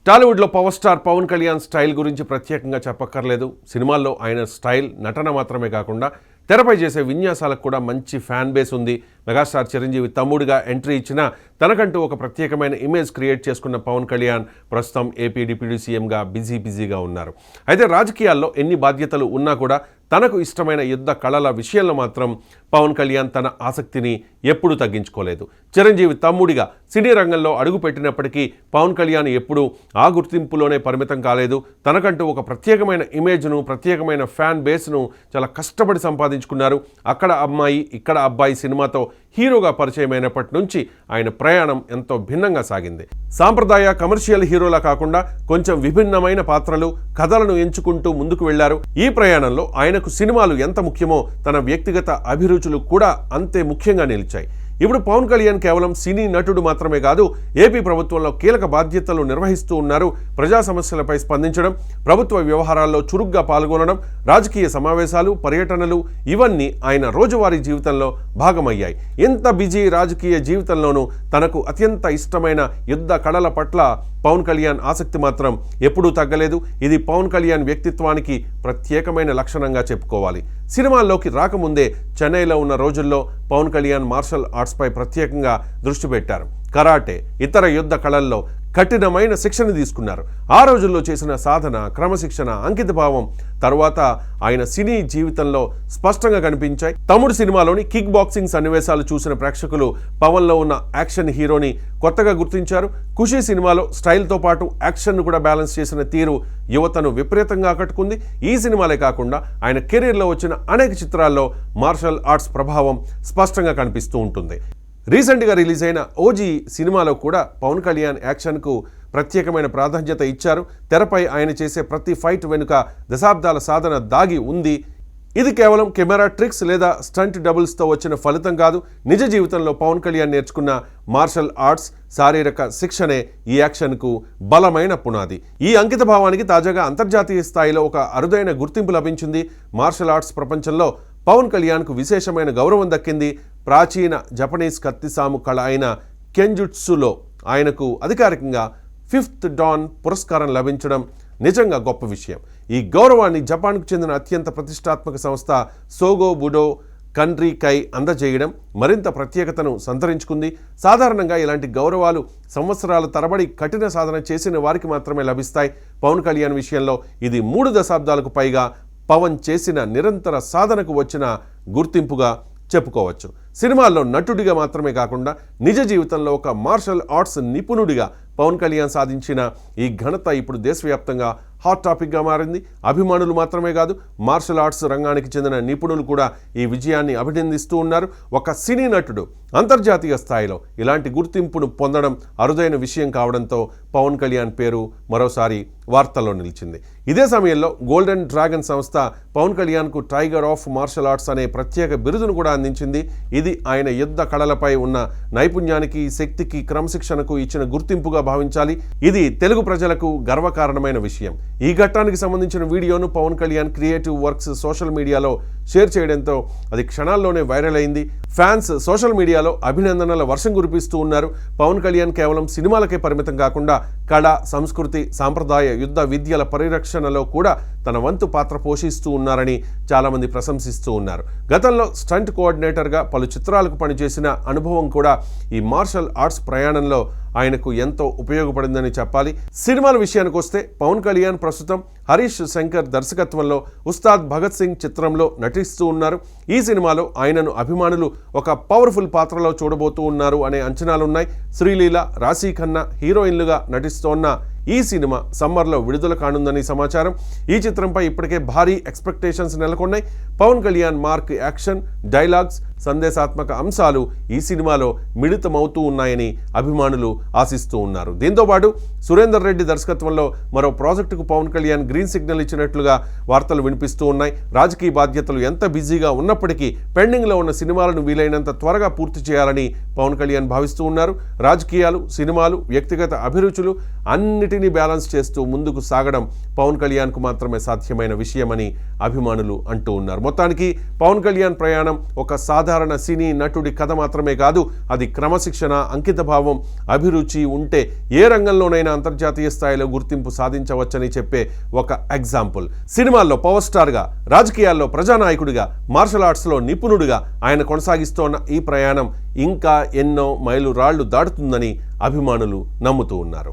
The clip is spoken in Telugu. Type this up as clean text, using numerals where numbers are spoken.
టాలీవుడ్లో power star Pawan Kalyan style గురించి ప్రత్యేకంగా చెప్పక్కర్లేదు. సినిమాల్లో ఆయన స్టైల్ నటన మాత్రమే కాకుండా తెరపై చేసే విన్యాసాలకు కూడా మంచి ఫ్యాన్ బేస్ ఉంది. మెగాస్టార్ చిరంజీవి తమ్ముడిగా ఎంట్రీ ఇచ్చిన తనకంటూ ఒక ప్రత్యేకమైన ఇమేజ్ క్రియేట్ చేసుకున్న పవన్ కళ్యాణ్ ప్రస్తుతం ఏపీ డిప్యూటీ సీఎంగా బిజీగా ఉన్నారు. అయితే రాజకీయాల్లో ఎన్ని బాధ్యతలు ఉన్నా కూడా తనకు ఇష్టమైన యుద్ధ కళల విషయంలో మాత్రం పవన్ కళ్యాణ్ తన ఆసక్తిని ఎప్పుడూ తగ్గించుకోలేదు. చిరంజీవి తమ్ముడిగా సినీ రంగంలో అడుగుపెట్టినప్పటికీ పవన్ కళ్యాణ్ ఎప్పుడూ ఆ గుర్తింపులోనే పరిమితం కాలేదు. తనకంటూ ఒక ప్రత్యేకమైన ఇమేజ్ను, ప్రత్యేకమైన ఫ్యాన్ బేస్ను చాలా కష్టపడి సంపాదించుకున్నారు. అక్కడ అమ్మాయి ఇక్కడ అబ్బాయి సినిమాతో హీరోగా పరిచయమైనప్పటి నుంచి ఆయన ప్రయాణం ఎంతో భిన్నంగా సాగింది. సాంప్రదాయ కమర్షియల్ హీరోలా కాకుండా కొంచెం విభిన్నమైన పాత్రలు, కథలను ఎంచుకుంటూ ముందుకు వెళ్లారు. ఈ ప్రయాణంలో ఆయనకు సినిమాలు ఎంత ముఖ్యమో తన వ్యక్తిగత అభిరుచులు కూడా అంతే ముఖ్యంగా నిలిచాయి. ఇప్పుడు పవన్ కళ్యాణ్ కేవలం సినీ నటుడు మాత్రమే కాదు, ఏపీ ప్రభుత్వంలో కీలక బాధ్యతలు నిర్వహిస్తూ ఉన్నారు. ప్రజా సమస్యలపై స్పందించడం, ప్రభుత్వ వ్యవహారాల్లో చురుగ్గా పాల్గొనడం, రాజకీయ సమావేశాలు, పర్యటనలు ఇవన్నీ ఆయన రోజువారీ జీవితంలో భాగమయ్యాయి. ఎంత బిజీ రాజకీయ జీవితంలోనూ తనకు అత్యంత ఇష్టమైన యుద్ధ కళల పట్ల పవన్ కళ్యాణ్ ఆసక్తి మాత్రం ఎప్పుడూ తగ్గలేదు. ఇది పవన్ కళ్యాణ్ వ్యక్తిత్వానికి ప్రత్యేకమైన లక్షణంగా చెప్పుకోవాలి. సినిమాల్లోకి రాకముందే చెన్నైలో ఉన్న రోజుల్లో పవన్ కళ్యాణ్ మార్షల్ ఆర్ట్స్పై ప్రత్యేకంగా దృష్టి పెట్టారు. కరాటే, ఇతర యుద్ధ కళల్లో కఠినమైన శిక్షణ తీసుకున్నారు. ఆ రోజుల్లో చేసిన సాధన, క్రమశిక్షణ, అంకితభావం తరువాత ఆయన సినీ జీవితంలో స్పష్టంగా కనిపించాయి. తమ్ముడు సినిమాలోని కిక్ బాక్సింగ్ సన్నివేశాలు చూసిన ప్రేక్షకులు పవన్లో ఉన్న యాక్షన్ హీరోని కొత్తగా గుర్తించారు. ఖుషీ సినిమాలో స్టైల్తో పాటు యాక్షన్ను కూడా బ్యాలెన్స్ చేసిన తీరు యువతను విపరీతంగా ఆకట్టుకుంది. ఈ సినిమాలే కాకుండా ఆయన కెరీర్లో వచ్చిన అనేక చిత్రాల్లో మార్షల్ ఆర్ట్స్ ప్రభావం స్పష్టంగా కనిపిస్తూ ఉంటుంది. రీసెంట్గా రిలీజ్ అయిన ఓజీ సినిమాలో కూడా పవన్ కళ్యాణ్ యాక్షన్కు ప్రత్యేకమైన ప్రాధాన్యత ఇచ్చారు. తెరపై ఆయన చేసే ప్రతి ఫైట్ వెనుక దశాబ్దాల సాధన దాగి ఉంది. ఇది కేవలం కెమెరా ట్రిక్స్ లేదా స్టంట్ డబుల్స్తో వచ్చిన ఫలితం కాదు. నిజ జీవితంలో పవన్ కళ్యాణ్ నేర్చుకున్న మార్షల్ ఆర్ట్స్, శారీరక శిక్షణే ఈ యాక్షన్కు బలమైన పునాది. ఈ అంకిత భావానికి తాజాగా అంతర్జాతీయ స్థాయిలో ఒక అరుదైన గుర్తింపు లభించింది. మార్షల్ ఆర్ట్స్ ప్రపంచంలో పవన్ కళ్యాణ్కు విశేషమైన గౌరవం దక్కింది. ప్రాచీన జపనీస్ కత్తిసాము కళ అయిన కెంజుట్సులో ఆయనకు అధికారికంగా 5th డాన్ పురస్కారం లభించడం నిజంగా గొప్ప విషయం. ఈ గౌరవాన్ని జపాన్కు చెందిన అత్యంత ప్రతిష్టాత్మక సంస్థ సోగో బుడో కన్రీకై అందజేయడం మరింత ప్రత్యేకతను సంతరించుకుంది. సాధారణంగా ఇలాంటి గౌరవాలు సంవత్సరాల తరబడి కఠిన సాధన చేసిన వారికి మాత్రమే లభిస్తాయి. పవన్ కళ్యాణ్ విషయంలో ఇది 3 దశాబ్దాలకు పైగా పవన్ చేసిన నిరంతర సాధనకు వచ్చిన గుర్తింపుగా చెప్పుకోవచ్చు. సినిమాల్లో నటుడిగా మాత్రమే కాకుండా నిజ జీవితంలో ఒక మార్షల్ ఆర్ట్స్ నిపుణుడిగా పవన్ కళ్యాణ్ సాధించిన ఈ ఘనత ఇప్పుడు దేశవ్యాప్తంగా హాట్ టాపిక్గా మారింది. అభిమానులు మాత్రమే కాదు, మార్షల్ ఆర్ట్స్ రంగానికి చెందిన నిపుణులు కూడా ఈ విజయాన్ని అభినందిస్తూ ఉన్నారు. ఒక సినీ నటుడు అంతర్జాతీయ స్థాయిలో ఇలాంటి గుర్తింపును పొందడం అరుదైన విషయం కావడంతో పవన్ కళ్యాణ్ పేరు మరోసారి వార్తల్లో నిలిచింది. ఇదే సమయంలో గోల్డెన్ డ్రాగన్ సంస్థ పవన్ కళ్యాణ్కు టైగర్ ఆఫ్ మార్షల్ ఆర్ట్స్ అనే ప్రత్యేక బిరుదును కూడా అందించింది. ఇది ఆయన యుద్ధ కళలపై ఉన్న నైపుణ్యానికి, శక్తికి, క్రమశిక్షణకు ఇచ్చిన గుర్తింపుగా భావించాలి. ఇది తెలుగు ప్రజలకు గర్వకారణమైన విషయం. ఈ ఘట్టానికి సంబంధించిన వీడియోను Pawan Kalyan creative works social మీడియాలో షేర్ చేయడంతో అది క్షణాల్లోనే వైరల్ అయింది. ఫ్యాన్స్ సోషల్ మీడియాలో అభినందనల వర్షం కురిపిస్తూ ఉన్నారు. పవన్ కళ్యాణ్ కేవలం సినిమాలకే పరిమితం కాకుండా కళ, సంస్కృతి, సాంప్రదాయ యుద్ధ విద్యల పరిరక్షణలో కూడా తన వంతు పాత్ర పోషిస్తూ ఉన్నారని చాలామంది ప్రశంసిస్తూ ఉన్నారు. గతంలో స్టంట్ కోఆర్డినేటర్గా పలు చిత్రాలకు పనిచేసిన అనుభవం కూడా ఈ మార్షల్ ఆర్ట్స్ ప్రయాణంలో ఆయనకు ఎంతో ఉపయోగపడిందని చెప్పాలి. సినిమాల విషయానికి వస్తే పవన్ కళ్యాణ్ ప్రస్తుతం హరీష్ శంకర్ దర్శకత్వంలో ఉస్తాద్ భగత్ సింగ్ చిత్రంలో నటిస్తూ ఉన్నారు. ఈ సినిమాలో ఆయనను అభిమానులు ఒక పవర్ఫుల్ పాత్రలో చూడబోతూ ఉన్నారు అనే అంచనాలున్నాయి. శ్రీలీల, రాశీ ఖన్నా హీరోయిన్లుగా నటిస్తోన్న ఈ సినిమా సమ్మర్లో విడుదల కానుందని సమాచారం. ఈ చిత్రంపై ఇప్పటికే భారీ ఎక్స్పెక్టేషన్స్ నెలకొన్నాయి. Pawan Kalyan mark action, dialogues, సందేశాత్మక అంశాలు ఈ సినిమాలో మిళితమవుతూ ఉన్నాయని అభిమానులు ఆశిస్తూ ఉన్నారు. దీంతోపాటు సురేందర్ రెడ్డి దర్శకత్వంలో మరో ప్రాజెక్టుకు పవన్ కళ్యాణ్ గ్రీన్ సిగ్నల్ ఇచ్చినట్లుగా వార్తలు వినిపిస్తూ ఉన్నాయి. రాజకీయ బాధ్యతలు ఎంత బిజీగా ఉన్నప్పటికీ పెండింగ్లో ఉన్న సినిమాలను వీలైనంత త్వరగా పూర్తి చేయాలని పవన్ కళ్యాణ్ భావిస్తూ ఉన్నారు. రాజకీయాలు, సినిమాలు, వ్యక్తిగత అభిరుచులు అన్నిటినీ బ్యాలెన్స్ చేస్తూ ముందుకు సాగడం పవన్ కళ్యాణ్కు మాత్రమే సాధ్యమైన విషయమని అభిమానులు అంటూ ఉన్నారు. మొత్తానికి పవన్ కళ్యాణ్ ప్రయాణం ఒక సాధారణ సాధారణ సినీ నటుడి కథ మాత్రమే కాదు, అది క్రమశిక్షణ, అంకితభావం, అభిరుచి ఉంటే ఏ రంగంలోనైనా అంతర్జాతీయ స్థాయిలో గుర్తింపు సాధించవచ్చని చెప్పే ఒక ఎగ్జాంపుల్. సినిమాల్లో పవర్ స్టార్గా, రాజకీయాల్లో ప్రజానాయకుడిగా, మార్షల్ ఆర్ట్స్లో నిపుణుడిగా ఆయన కొనసాగిస్తోన్న ఈ ప్రయాణం ఇంకా ఎన్నో మైలురాళ్లు దాటుతుందని అభిమానులు నమ్ముతూ ఉన్నారు.